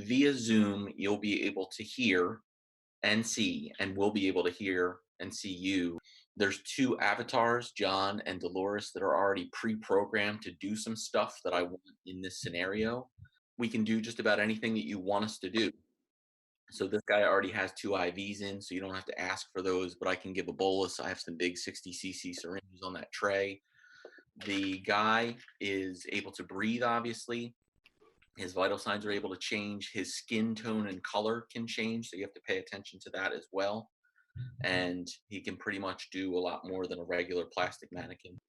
via Zoom, you'll be able to hear and see, and we'll be able to hear and see you. There's two avatars, John and Dolores, that are already pre-programmed to do some stuff that I want in this scenario. We can do just about anything that you want us to do. So this guy already has two IVs in, so you don't have to ask for those, but I can give a bolus. I have some big 60 cc syringes on that tray. The guy is able to breathe, obviously. His vital signs are able to change. His skin tone and color can change, so you have to pay attention to that as well. And he can pretty much do a lot more than a regular plastic mannequin.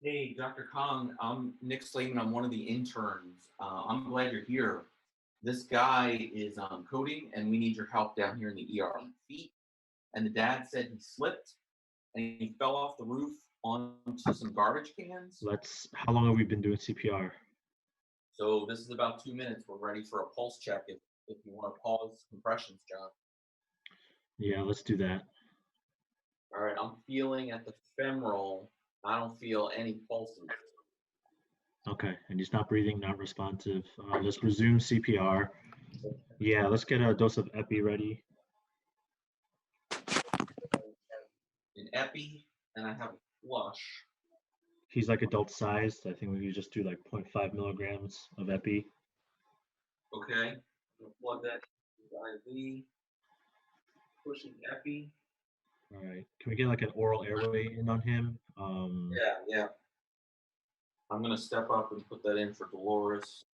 Hey, Dr. Kong, I'm Nick Slamon. I'm one of the interns. I'm glad you're here. This guy is coding, and we need your help down here in the ER on feet. And the dad said he slipped, and he fell off the roof onto some garbage cans. How long have we been doing CPR? So this is about 2 minutes. We're ready for a pulse check if you want to pause compressions, John. Yeah, let's do that. All right, I'm feeling at the femoral. I don't feel any pulses. Okay, and he's not breathing, not responsive. Let's resume CPR. Yeah, let's get a dose of epi ready. An epi, and I have a flush. He's like adult sized. I think we could just do like 0.5 milligrams of epi. Okay, I'm gonna plug that into IV. Pushing epi. All right, can we get like an oral airway in on him? Yeah. I'm gonna step up and put that in for Dolores.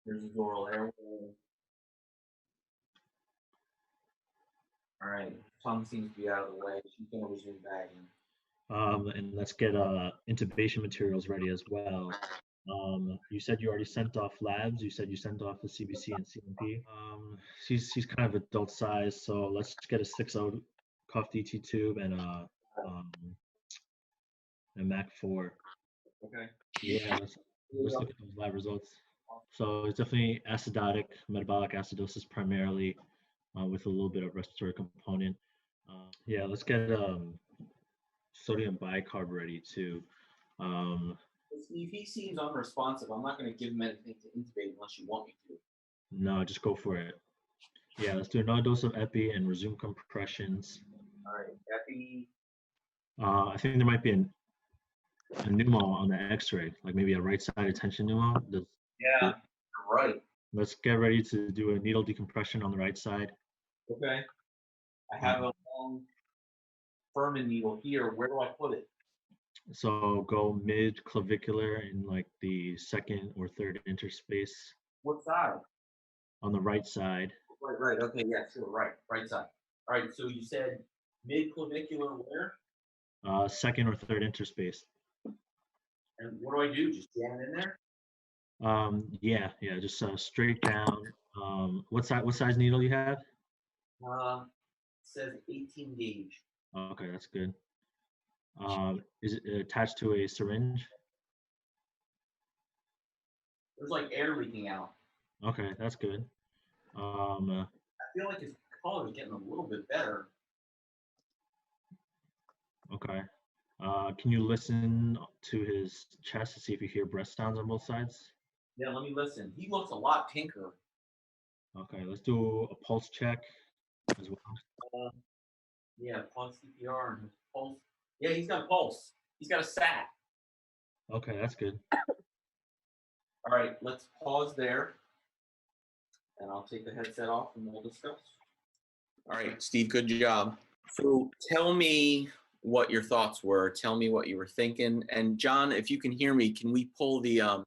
Here's his oral airway. All right, tongue seems to be out of the way. She's gonna resume bagging. And let's get intubation materials ready as well. You said you already sent off labs. You said you sent off the CBC and CMP. He's kind of adult size, so let's get a 6.0 cuff DT tube and a MAC4. Okay. Yeah, let's look at those lab results. So it's definitely acidotic, metabolic acidosis primarily, with a little bit of respiratory component. Yeah, let's get sodium bicarb ready too. Steve, he seems unresponsive. I'm not going to give him anything to intubate unless you want me to. No, just go for it. Yeah, let's do another dose of epi and resume compressions. All right, epi. I think there might be a pneumo on the X-ray, like maybe a right-sided tension pneumo. Yeah, you're right. Let's get ready to do a needle decompression on the right side. Okay. I have a long Furman needle here. Where do I put it? So go mid-clavicular in like the second or third interspace. What side? On the right side. Right. Okay, yeah, sure, right side. All right, so you said mid-clavicular where? Second or third interspace. And what do I do? Just jam it in there? Yeah, just straight down. What size needle you have? It says 18 gauge. Okay, that's good. Is it attached to a syringe? There's like air leaking out. Okay, that's good. I feel like his color is getting a little bit better. Okay. Can you listen to his chest to see if you hear breath sounds on both sides? Yeah, let me listen. He looks a lot pinker. Okay, let's do a pulse check as well. Yeah, pulse CPR and his pulse. Yeah, he's got a pulse. He's got a sat. Okay, that's good. All right, let's pause there. And I'll take the headset off and we'll discuss. All right, Steve, good job. So tell me what your thoughts were. Tell me what you were thinking. And John, if you can hear me, can we pull the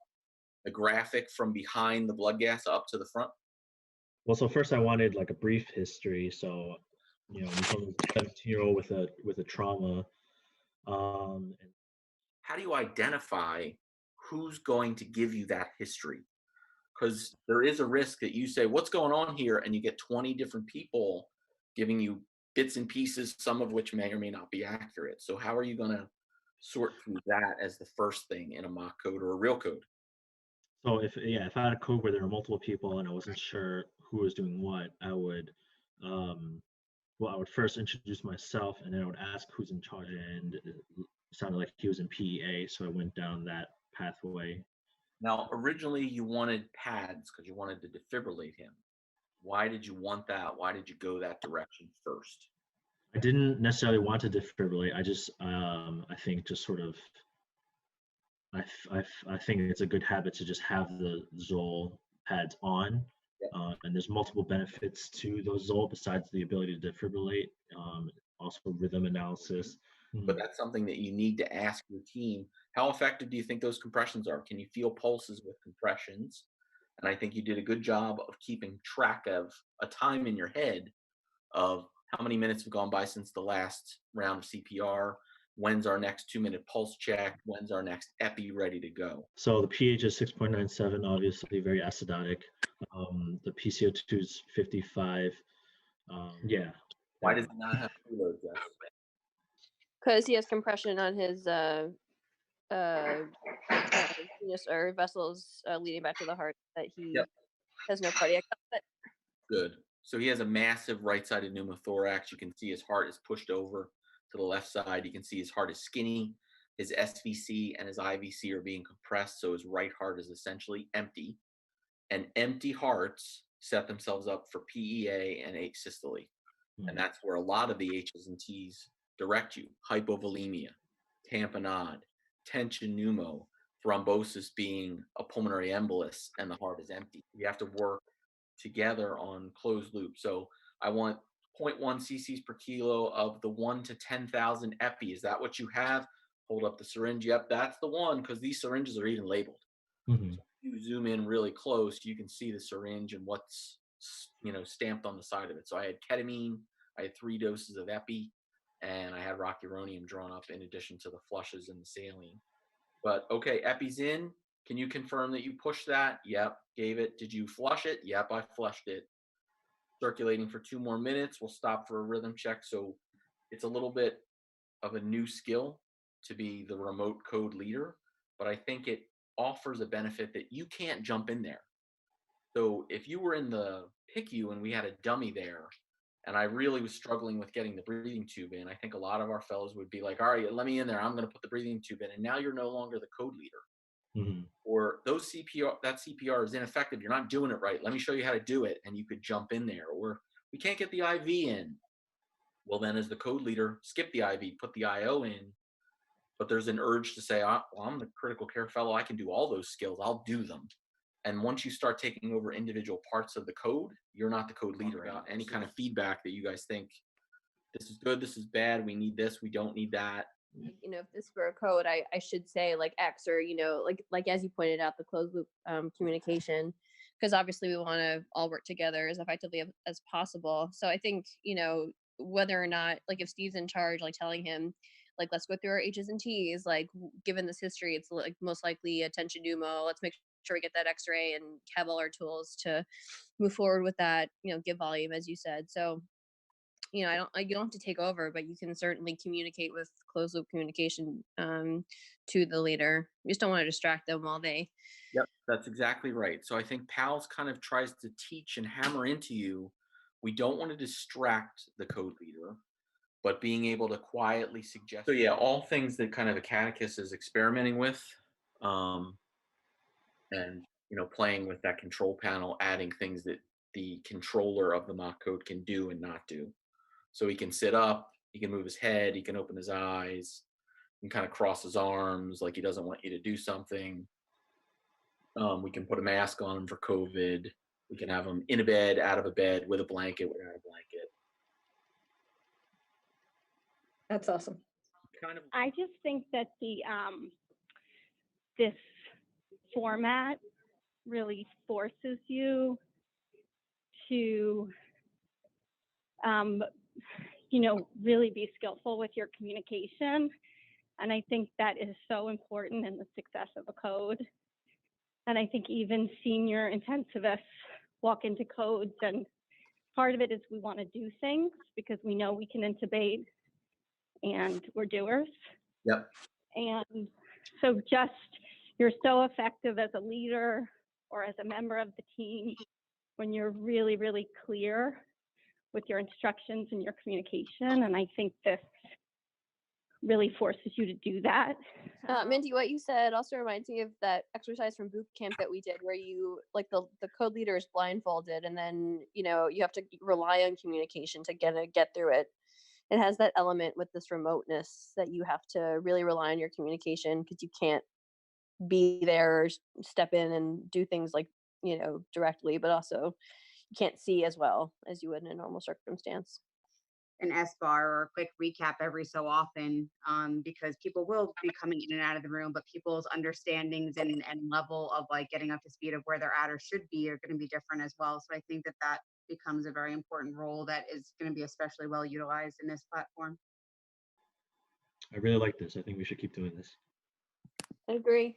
graphic from behind the blood gas up to the front? Well, so first I wanted like a brief history. So, you know, you told me a 17-year-old with a trauma. And how do you identify who's going to give you that history? Because there is a risk that you say, what's going on here? And you get 20 different people giving you bits and pieces, some of which may or may not be accurate. So how are you going to sort through that as the first thing in a mock code or a real code? So if I had a code where there were multiple people and I wasn't sure who was doing what, I would first introduce myself and then I would ask who's in charge, and it sounded like he was in PEA, so I went down that pathway. Now, originally you wanted pads because you wanted to defibrillate him. Why did you want that? Why did you go that direction first? I didn't necessarily want to defibrillate. I just, I think just sort of, I think it's a good habit to just have the Zoll pads on. Yep. And there's multiple benefits to those Zoll besides the ability to defibrillate, also rhythm analysis. But that's something that you need to ask your team. How effective do you think those compressions are? Can you feel pulses with compressions? And I think you did a good job of keeping track of a time in your head of how many minutes have gone by since the last round of CPR. When's our next 2-minute pulse check? When's our next epi ready to go? So the pH is 6.97, obviously very acidotic. The PCO2 is 55. Yeah. Why does he not have preload, Jess? Because he has compression on his venous or vessels leading back to the heart that he has no cardiac output. Good. So he has a massive right-sided pneumothorax. You can see his heart is pushed over to the left side. You can see his heart is skinny. His SVC and his IVC are being compressed, so his right heart is essentially empty. And empty hearts set themselves up for PEA and asystole. And that's where a lot of the H's and T's direct you. Hypovolemia, tamponade, tension pneumo, thrombosis being a pulmonary embolus, and the heart is empty. We have to work together on closed loop. So I want 0.1 cc's per kilo of the 1 to 10,000 epi. Is that what you have? Hold up the syringe. Yep, that's the one, because these syringes are even labeled. Mm-hmm. So if you zoom in really close, you can see the syringe and what's stamped on the side of it. So I had ketamine, I had 3 doses of epi, and I had rocuronium drawn up in addition to the flushes and the saline. But okay, epi's in. Can you confirm that you pushed that? Yep, gave it. Did you flush it? Yep, I flushed it. Circulating for 2 more minutes. We'll stop for a rhythm check. So it's a little bit of a new skill to be the remote code leader, but I think it offers a benefit that you can't jump in there. So if you were in the PICU and we had a dummy there, and I really was struggling with getting the breathing tube in, I think a lot of our fellows would be like, all right, let me in there. I'm going to put the breathing tube in. And now you're no longer the code leader. Mm-hmm. Or that CPR is ineffective. You're not doing it right. Let me show you how to do it. And you could jump in there. Or we can't get the IV in. Well, then as the code leader, skip the IV, put the IO in. But there's an urge to say, well, I'm the critical care fellow. I can do all those skills. I'll do them. And once you start taking over individual parts of the code, you're not the code leader. Any kind of feedback that you guys think, this is good, this is bad, we need this, we don't need that. If this were a code, I should say like X, or like as you pointed out, the closed loop communication, because obviously we want to all work together as effectively as possible. So I think whether or not, like, if Steve's in charge, like telling him, like, let's go through our H's and T's, like, given this history, it's like most likely a tension pneumo. Let's make sure we get that X-ray and have all our tools to move forward with that. Give volume, as you said. So you don't have to take over, but you can certainly communicate with closed loop communication to the leader. You just don't want to distract them while they. Yep, that's exactly right. So I think PALS kind of tries to teach and hammer into you, we don't want to distract the code leader, but being able to quietly suggest. So yeah, all things that kind of Acadicus is experimenting with, and playing with that control panel, adding things that the controller of the mock code can do and not do. So he can sit up, he can move his head, he can open his eyes, he can kind of cross his arms like he doesn't want you to do something. We can put a mask on him for COVID. We can have him in a bed, out of a bed, with a blanket, without a blanket. That's awesome. I just think that this format really forces you to really be skillful with your communication. And I think that is so important in the success of a code. And I think even senior intensivists walk into codes, and part of it is we want to do things because we know we can intubate and we're doers. Yep. And so you're so effective as a leader or as a member of the team when you're really, really clear with your instructions and your communication. And I think this really forces you to do that. Mindy, what you said also reminds me of that exercise from boot camp that we did where you like the code leader is blindfolded and then you have to rely on communication to get through it. It has that element with this remoteness that you have to really rely on your communication because you can't be there or step in and do things like directly, but also you can't see as well as you would in a normal circumstance. An S bar or a quick recap every so often, because people will be coming in and out of the room, but people's understandings and level of like getting up to speed of where they're at or should be are going to be different as well. So I think that becomes a very important role that is going to be especially well utilized in this platform. I really like this. I think we should keep doing this. I agree.